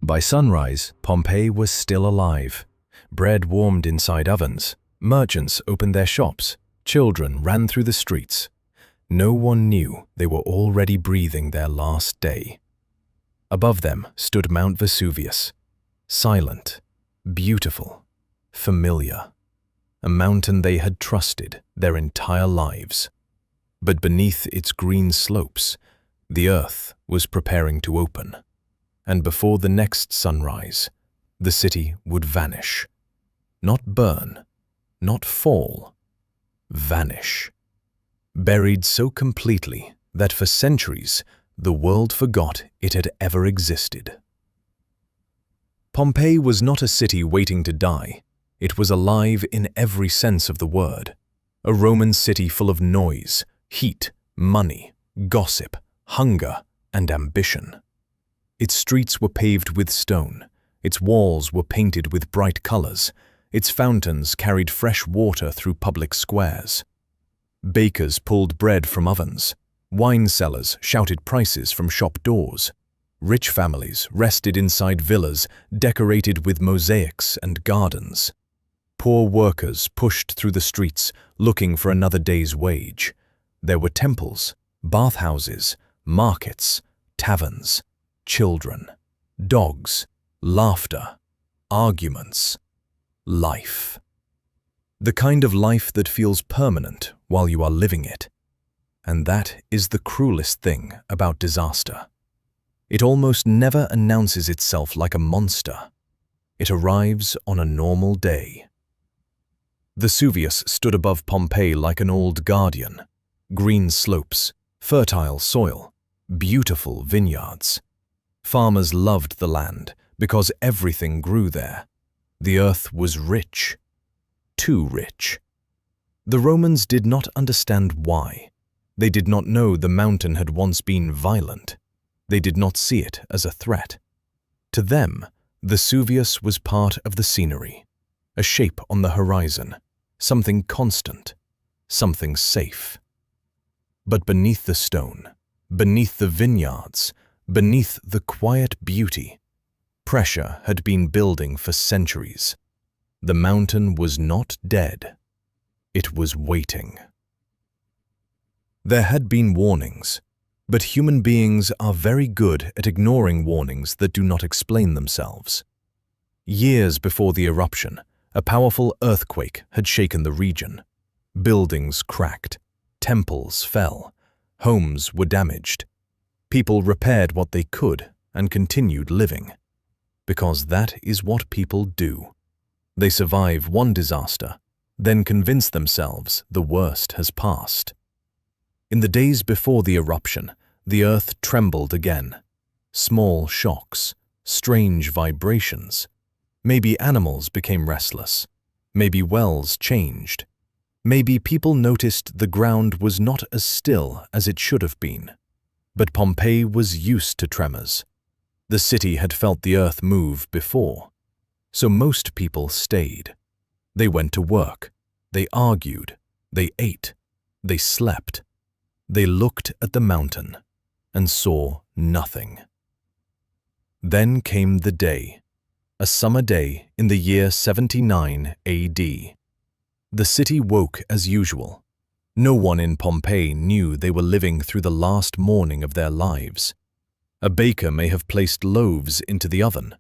By sunrise, Pompeii was still alive. Bread warmed inside ovens, merchants opened their shops, children ran through the streets. No one knew they were already breathing their last day. Above them stood Mount Vesuvius, silent, beautiful, familiar. A mountain they had trusted their entire lives. But beneath its green slopes, the earth was preparing to open. And before the next sunrise, the city would vanish. Not burn, not fall, vanish. Buried so completely that for centuries the world forgot it had ever existed. Pompeii was not a city waiting to die. It was alive in every sense of the word. A Roman city full of noise, heat, money, gossip, hunger, and ambition. Its streets were paved with stone, its walls were painted with bright colors, its fountains carried fresh water through public squares. Bakers pulled bread from ovens, wine sellers shouted prices from shop doors. Rich families rested inside villas decorated with mosaics and gardens. Poor workers pushed through the streets looking for another day's wage. There were temples, bathhouses, markets, taverns, children, dogs, laughter, arguments, life. The kind of life that feels permanent while you are living it. And that is the cruelest thing about disaster. It almost never announces itself like a monster. It arrives on a normal day. Vesuvius stood above Pompeii like an old guardian. Green slopes, fertile soil, beautiful vineyards. Farmers loved the land because everything grew there. The earth was rich, too rich. The Romans did not understand why. They did not know the mountain had once been violent. They did not see it as a threat. To them, Vesuvius was part of the scenery, a shape on the horizon, something constant, something safe. But beneath the stone, beneath the vineyards, beneath the quiet beauty, pressure had been building for centuries. The mountain was not dead. It was waiting. There had been warnings, but human beings are very good at ignoring warnings that do not explain themselves. Years before the eruption, a powerful earthquake had shaken the region. Buildings cracked, temples fell, homes were damaged. People repaired what they could and continued living. Because that is what people do. They survive one disaster, then convince themselves the worst has passed. In the days before the eruption, the earth trembled again. Small shocks, strange vibrations. Maybe animals became restless. Maybe wells changed. Maybe people noticed the ground was not as still as it should have been. But Pompeii was used to tremors. The city had felt the earth move before. So most people stayed. They went to work. They argued. They ate. They slept. They looked at the mountain and saw nothing. Then came the day. A summer day in the year 79 AD. The city woke as usual. No one in Pompeii knew they were living through the last morning of their lives. A baker may have placed loaves into the oven.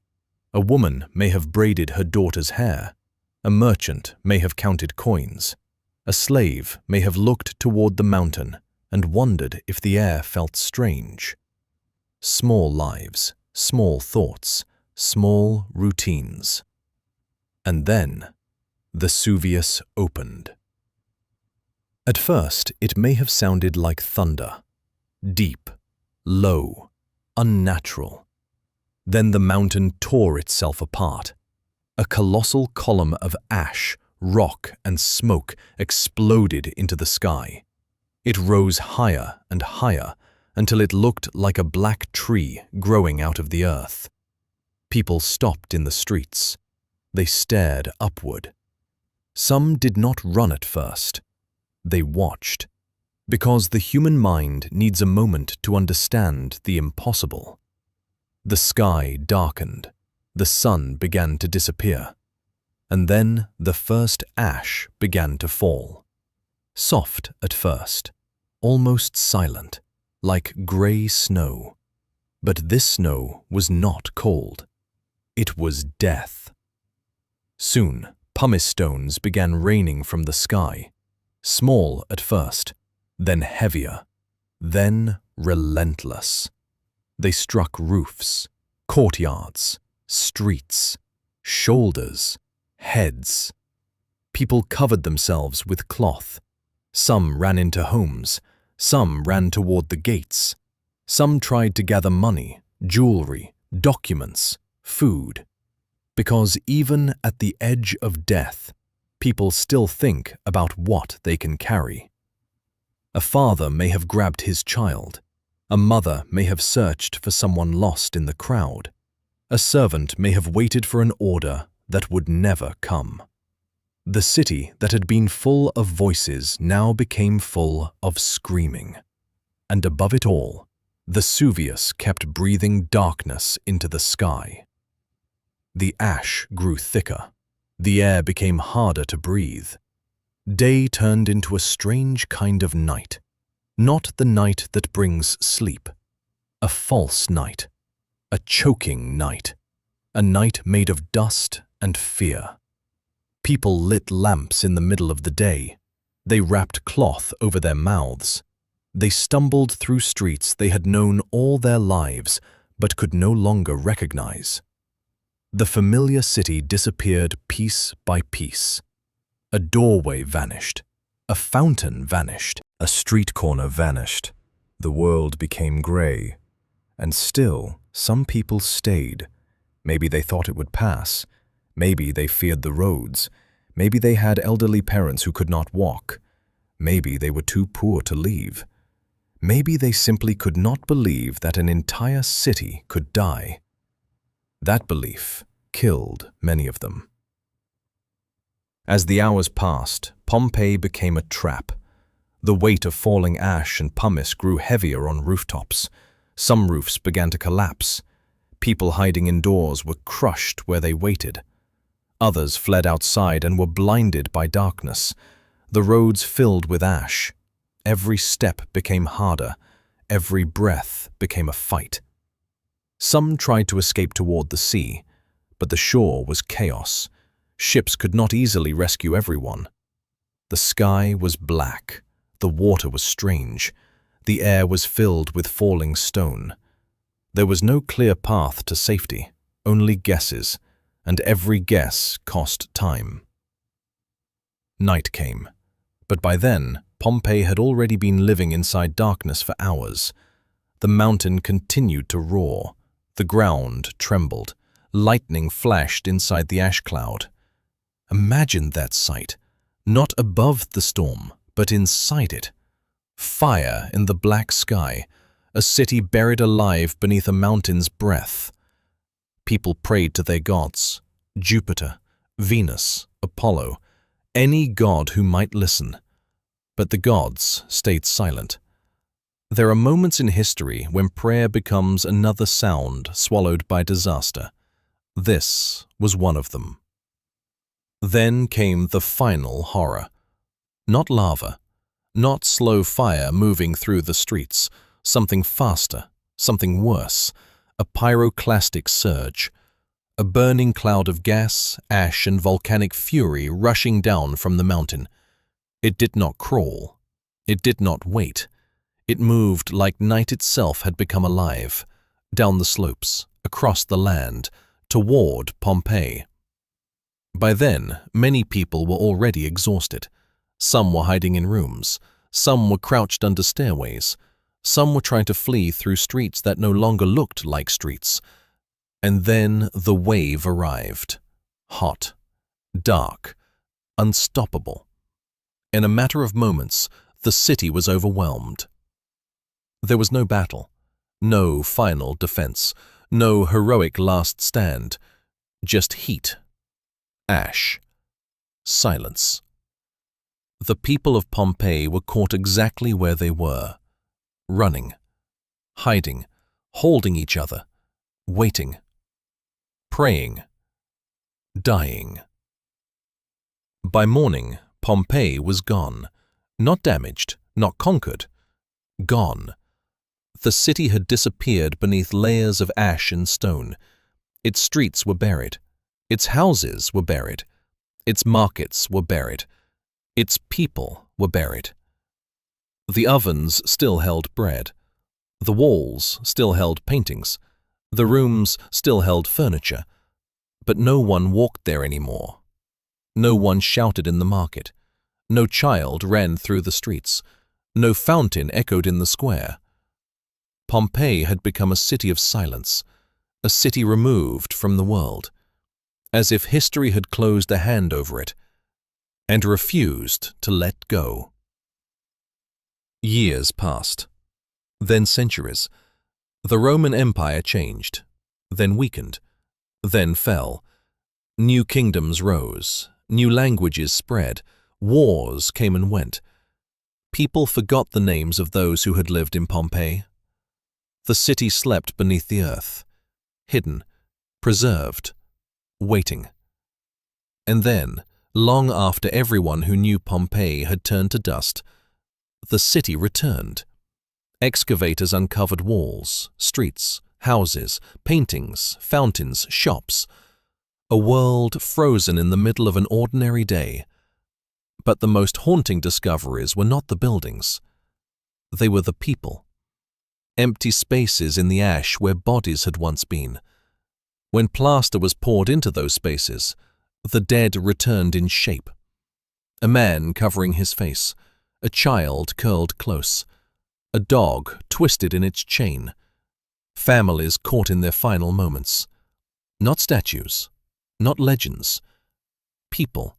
A woman may have braided her daughter's hair. A merchant may have counted coins. A slave may have looked toward the mountain and wondered if the air felt strange. Small lives, small thoughts, small routines. And then, Vesuvius opened. At first, it may have sounded like thunder. Deep, low, unnatural. Then the mountain tore itself apart. A colossal column of ash, rock, and smoke exploded into the sky. It rose higher and higher until it looked like a black tree growing out of the earth. People stopped in the streets. They stared upward. Some did not run at first. They watched, because the human mind needs a moment to understand the impossible. The sky darkened, The sun began to disappear, and then the first ash began to fall. Soft at first, almost silent, like grey snow. But this snow was not cold. It was death. Soon, pumice stones began raining from the sky, small at first, then heavier, then relentless. They struck roofs, courtyards, streets, shoulders, heads. People covered themselves with cloth. Some ran into homes, some ran toward the gates. Some tried to gather money, jewelry, documents, food. Because even at the edge of death, people still think about what they can carry. A father may have grabbed his child. A mother may have searched for someone lost in the crowd. A servant may have waited for an order that would never come. The city that had been full of voices now became full of screaming. And above it all, Vesuvius kept breathing darkness into the sky. The ash grew thicker. The air became harder to breathe. Day turned into a strange kind of night. Not the night that brings sleep. A false night. A choking night. A night made of dust and fear. People lit lamps in the middle of the day. They wrapped cloth over their mouths. They stumbled through streets they had known all their lives but could no longer recognize. The familiar city disappeared piece by piece. A doorway vanished. A fountain vanished. A street corner vanished. The world became gray. And still, some people stayed. Maybe they thought it would pass. Maybe they feared the roads. Maybe they had elderly parents who could not walk. Maybe they were too poor to leave. Maybe they simply could not believe that an entire city could die. That belief killed many of them. As the hours passed, Pompeii became a trap. The weight of falling ash and pumice grew heavier on rooftops. Some roofs began to collapse. People hiding indoors were crushed where they waited. Others fled outside and were blinded by darkness. The roads filled with ash. Every step became harder. Every breath became a fight. Some tried to escape toward the sea, but the shore was chaos. Ships could not easily rescue everyone. The sky was black. The water was strange. The air was filled with falling stone. There was no clear path to safety, only guesses, and every guess cost time. Night came, but by then, Pompeii had already been living inside darkness for hours. The mountain continued to roar. The ground trembled. Lightning flashed inside the ash cloud. Imagine that sight, not above the storm, but inside it. Fire in the black sky, a city buried alive beneath a mountain's breath. People prayed to their gods, Jupiter, Venus, Apollo, any god who might listen. But the gods stayed silent. There are moments in history when prayer becomes another sound swallowed by disaster. This was one of them. Then came the final horror. Not lava, not slow fire moving through the streets, something faster, something worse, a pyroclastic surge, a burning cloud of gas, ash, and volcanic fury rushing down from the mountain. It did not crawl. It did not wait. It moved like night itself had become alive, down the slopes, across the land, toward Pompeii. By then, many people were already exhausted. Some were hiding in rooms. Some were crouched under stairways. Some were trying to flee through streets that no longer looked like streets. And then the wave arrived. Hot, dark, unstoppable. In a matter of moments, the city was overwhelmed. There was no battle, no final defense, no heroic last stand, just heat, ash, silence. The people of Pompeii were caught exactly where they were, running, hiding, holding each other, waiting. praying, dying. By morning, Pompeii was gone. Not damaged, not conquered. Gone. The city had disappeared beneath layers of ash and stone. Its streets were buried. Its houses were buried. Its markets were buried. Its people were buried. The ovens still held bread. The walls still held paintings. The rooms still held furniture. But no one walked there anymore. No one shouted in the market. No child ran through the streets. No fountain echoed in the square. Pompeii had become a city of silence, a city removed from the world, as if history had closed a hand over it and refused to let go. Years passed, then centuries. The Roman Empire changed, then weakened, then fell. New kingdoms rose, new languages spread, wars came and went. People forgot the names of those who had lived in Pompeii. The city slept beneath the earth, hidden, preserved, waiting. And then, long after everyone who knew Pompeii had turned to dust, the city returned. Excavators uncovered walls, streets, houses, paintings, fountains, shops. A world frozen in the middle of an ordinary day. But the most haunting discoveries were not the buildings. They were the people. Empty spaces in the ash where bodies had once been. When plaster was poured into those spaces, the dead returned in shape. A man covering his face, a child curled close, a dog twisted in its chain. Families caught in their final moments. Not statues, not legends. People.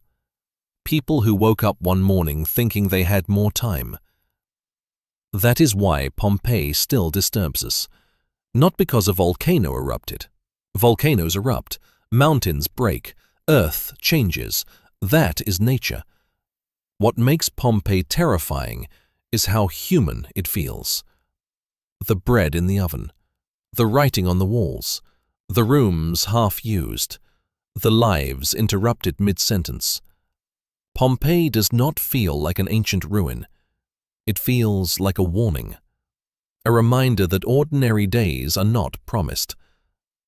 People who woke up one morning thinking they had more time. That is why Pompeii still disturbs us. Not because a volcano erupted. Volcanoes erupt, mountains break, earth changes. That is nature. What makes Pompeii terrifying is how human it feels. The bread in the oven, the writing on the walls, the rooms half used, the lives interrupted mid-sentence. Pompeii does not feel like an ancient ruin. It feels like a warning, a reminder that ordinary days are not promised,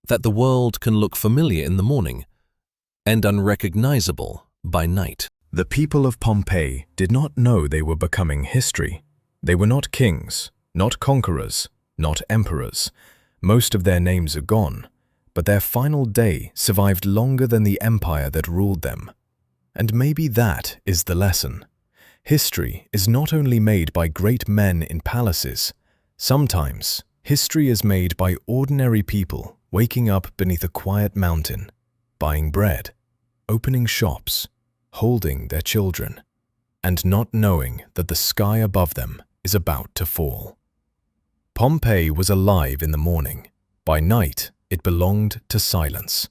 that the world can look familiar in the morning and unrecognizable by night. The people of Pompeii did not know they were becoming history. They were not kings, not conquerors, not emperors. Most of their names are gone, but their final day survived longer than the empire that ruled them. And maybe that is the lesson. History is not only made by great men in palaces. Sometimes, history is made by ordinary people waking up beneath a quiet mountain, buying bread, opening shops, holding their children, and not knowing that the sky above them is about to fall. Pompeii was alive in the morning. By night, it belonged to silence.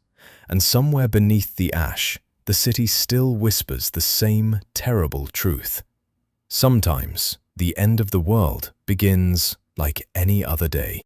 And somewhere beneath the ash, the city still whispers the same terrible truth. Sometimes, the end of the world begins like any other day.